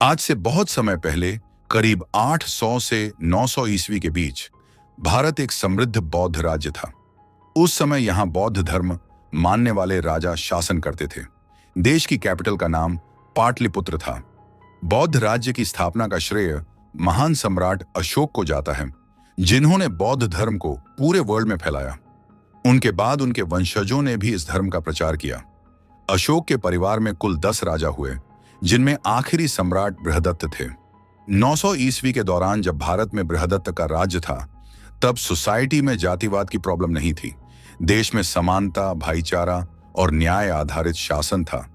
आज से बहुत समय पहले, करीब 800 से 900 ईस्वी के बीच, भारत एक समृद्ध बौद्ध राज्य था। उस समय यहाँ बौद्ध धर्म मानने वाले राजा शासन करते थे। देश की कैपिटल का नाम पाटलिपुत्र था। बौद्ध राज्य की स्थापना का श्रेय महान सम्राट अशोक को जाता है, जिन्होंने बौद्ध धर्म को पूरे वर्ल्ड में फैलाया। उनके बाद उनके वंशजों ने भी इस धर्म का प्रचार किया। अशोक के परिवार में कुल 10 राजा हुए, जिनमें आखिरी सम्राट बृहदत्त थे। 900 ईस्वी के दौरान जब भारत में बृहदत्त का राज्य था, तब सोसाइटी में जातिवाद की प्रॉब्लम नहीं थी। देश में समानता, भाईचारा और न्याय आधारित शासन था,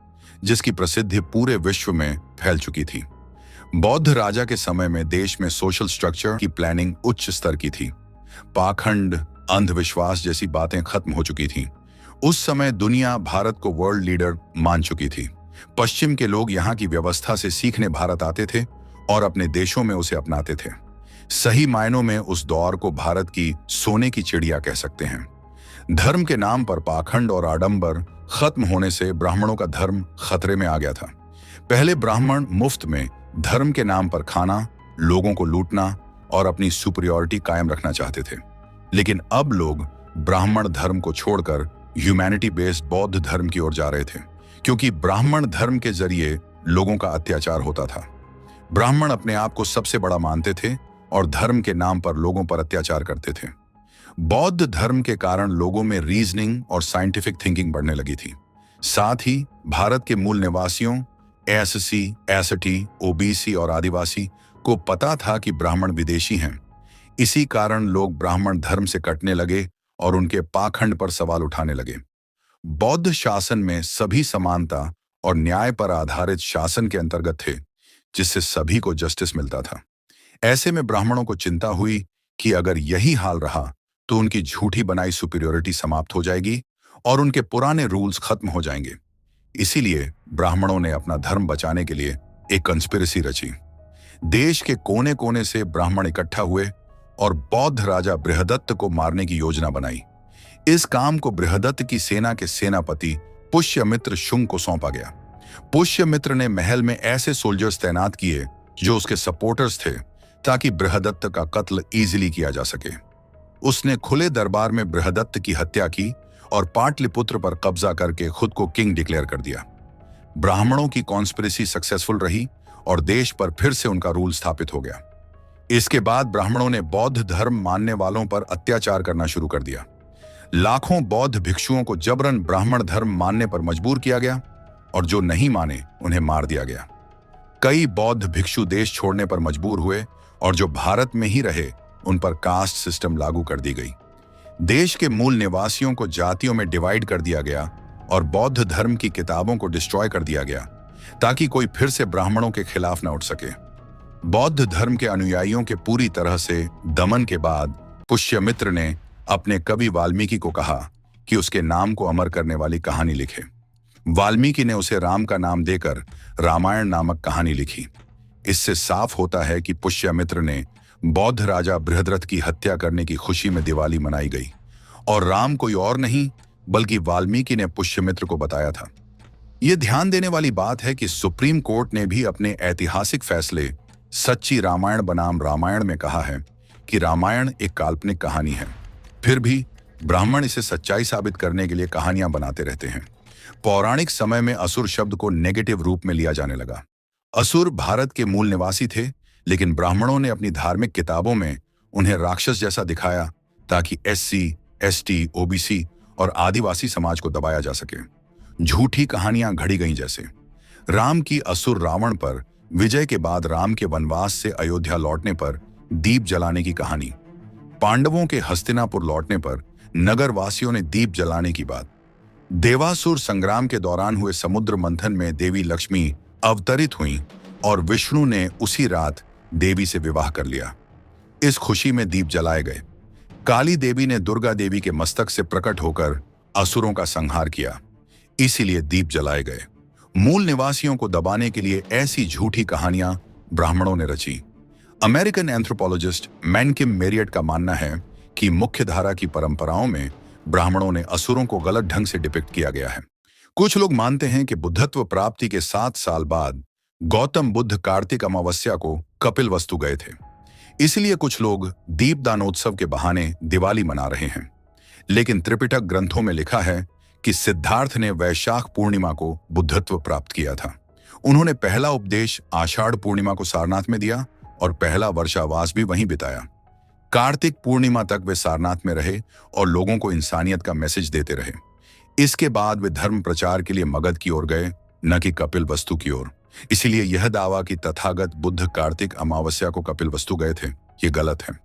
जिसकी प्रसिद्धि पूरे विश्व में फैल चुकी थी। बौद्ध राजा के समय में देश में सोशल स्ट्रक्चर की प्लानिंग उच्च स्तर की थी। पाखंड, अंधविश्वास जैसी बातें खत्म हो चुकी थीं। उस समय दुनिया भारत को वर्ल्ड लीडर मान चुकी थी। पश्चिम के लोग यहाँ की व्यवस्था से सीखने भारत आते थे और अपने देशों में उसे अपनाते थे। सही मायनों में उस दौर को भारत की सोने की चिड़िया कह सकते हैं। धर्म के नाम पर पाखंड और आडंबर खत्म होने से ब्राह्मणों का धर्म खतरे में आ गया था। पहले ब्राह्मण मुफ्त में धर्म के नाम पर खाना, लोगों को लूटना और अपनी सुपीरियॉरिटी कायम रखना चाहते थे। लेकिन अब लोग ब्राह्मण धर्म को छोड़कर ह्यूमैनिटी बेस्ड बौद्ध धर्म की ओर जा रहे थे, क्योंकि ब्राह्मण धर्म के जरिए लोगों का अत्याचार होता था। ब्राह्मण अपने आप को सबसे बड़ा मानते थे और धर्म के नाम पर लोगों पर अत्याचार करते थे। बौद्ध धर्म के कारण लोगों में रीजनिंग और साइंटिफिक थिंकिंग बढ़ने लगी थी। साथ ही भारत के मूल निवासियों एससी, एसटी, ओबीसी और आदिवासी को पता था कि ब्राह्मण विदेशी हैं। इसी कारण लोग ब्राह्मण धर्म से कटने लगे और उनके पाखंड पर सवाल उठाने लगे। बौद्ध शासन में सभी समानता और न्याय पर आधारित शासन के अंतर्गत थे, जिससे सभी को जस्टिस मिलता था। ऐसे में ब्राह्मणों को चिंता हुई कि अगर यही हाल रहा तो उनकी झूठी बनाई सुपीरियरिटी समाप्त हो जाएगी और उनके पुराने रूल्स खत्म हो जाएंगे। इसीलिए ब्राह्मणों ने अपना धर्म बचाने के लिए एक कंस्पिरेसी रची। देश के कोने कोने से ब्राह्मण इकट्ठा हुए और बौद्ध राजा बृहदत्त को मारने की योजना बनाई। इस काम को बृहदत्त की सेना के सेनापति पुष्यमित्र शुंग को सौंपा गया। पुष्यमित्र ने महल में ऐसे सोल्जर्स तैनात किए जो उसके सपोर्टर्स थे, ताकि बृहदत्त का कत्ल इजीली किया जा सके। उसने खुले दरबार में बृहदत्त की हत्या की और पाटलिपुत्र पर कब्जा करके खुद को किंग डिक्लेयर कर दिया। ब्राह्मणों की कॉन्स्पिरेसी सक्सेसफुल रही और देश पर फिर से उनका रूल स्थापित हो गया। इसके बाद ब्राह्मणों ने बौद्ध धर्म मानने वालों पर अत्याचार करना शुरू कर दिया। लाखों बौद्ध भिक्षुओं को जबरन ब्राह्मण धर्म मानने पर मजबूर किया गया और जो नहीं माने उन्हें मार दिया गया। कई बौद्ध भिक्षु देश छोड़ने पर मजबूर हुए और जो भारत में ही रहे उन पर कास्ट सिस्टम लागू कर दी गई। देश के मूल निवासियों को जातियों में डिवाइड कर दिया गया और बौद्ध धर्म की किताबों को डिस्ट्रॉय कर दिया गया, ताकि कोई फिर से ब्राह्मणों के खिलाफ न उठ सके। बौद्ध धर्म के अनुयायियों के पूरी तरह से दमन के बाद पुष्यमित्र ने अपने कवि वाल्मीकि को कहा कि उसके नाम को अमर करने वाली कहानी लिखे। वाल्मीकि ने उसे राम का नाम देकर रामायण नामक कहानी लिखी। इससे साफ होता है कि पुष्यमित्र ने बौद्ध राजा बृहद्रथ की हत्या करने की खुशी में दिवाली मनाई गई और राम कोई और नहीं बल्कि वाल्मीकि ने पुष्यमित्र को बताया था। यह ध्यान देने वाली बात है कि सुप्रीम कोर्ट ने भी अपने ऐतिहासिक फैसले सच्ची रामायण बनाम रामायण में कहा है कि रामायण एक काल्पनिक कहानी है। फिर भी ब्राह्मण इसे सच्चाई साबित करने के लिए कहानियां बनाते रहते हैं। पौराणिक समय में असुर शब्द को नेगेटिव रूप में लिया जाने लगा। असुर भारत के मूल निवासी थे, लेकिन ब्राह्मणों ने अपनी धार्मिक किताबों में उन्हें राक्षस जैसा दिखाया, ताकि एससी, एसटी, ओबीसी और आदिवासी समाज को दबाया जा सके। झूठी कहानियां घड़ी गईं, जैसे राम की असुर रावण पर विजय के बाद राम के वनवास से अयोध्या लौटने पर दीप जलाने की कहानी, पांडवों के हस्तिनापुर लौटने पर नगरवासियों ने दीप जलाने की बात, देवासुर संग्राम के दौरान हुए समुद्र मंथन में देवी लक्ष्मी अवतरित हुई और विष्णु ने उसी रात देवी से विवाह कर लिया। इस खुशी में दीप जलाए गए। काली देवी ने दुर्गा देवी के मस्तक से प्रकट होकर असुरों का संहार किया, इसीलिए दीप जलाए गए। मूल निवासियों को दबाने के लिए ऐसी झूठी कहानियां ब्राह्मणों ने रची। अमेरिकन एंथ्रोपोलॉजिस्ट मैनकिम मेरियट का मानना है कि मुख्यधारा की परंपराओं में ब्राह्मणों ने असुरों को गलत ढंग से डिपिक्ट किया गया है। कुछ लोग मानते हैं कि बुद्धत्व प्राप्ति के 7 साल बाद गौतम बुद्ध कार्तिक अमावस्या को कपिलवस्तु गए थे। इसलिए कुछ लोग दीपदानोत्सव के बहाने दिवाली मना रहे हैं। लेकिन त्रिपिटक ग्रंथों में लिखा है कि सिद्धार्थ ने वैशाख पूर्णिमा को बुद्धत्व प्राप्त किया था। उन्होंने पहला उपदेश आषाढ़ पूर्णिमा को सारनाथ में दिया और पहला वर्षावास भी वहीं बिताया। कार्तिक पूर्णिमा तक वे सारनाथ में रहे और लोगों को इंसानियत का मैसेज देते रहे। इसके बाद वे धर्म प्रचार के लिए मगध की ओर गए, न कि कपिलवस्तु की ओर। इसीलिए यह दावा कि तथागत बुद्ध कार्तिक अमावस्या को कपिलवस्तु गए थे, ये गलत है।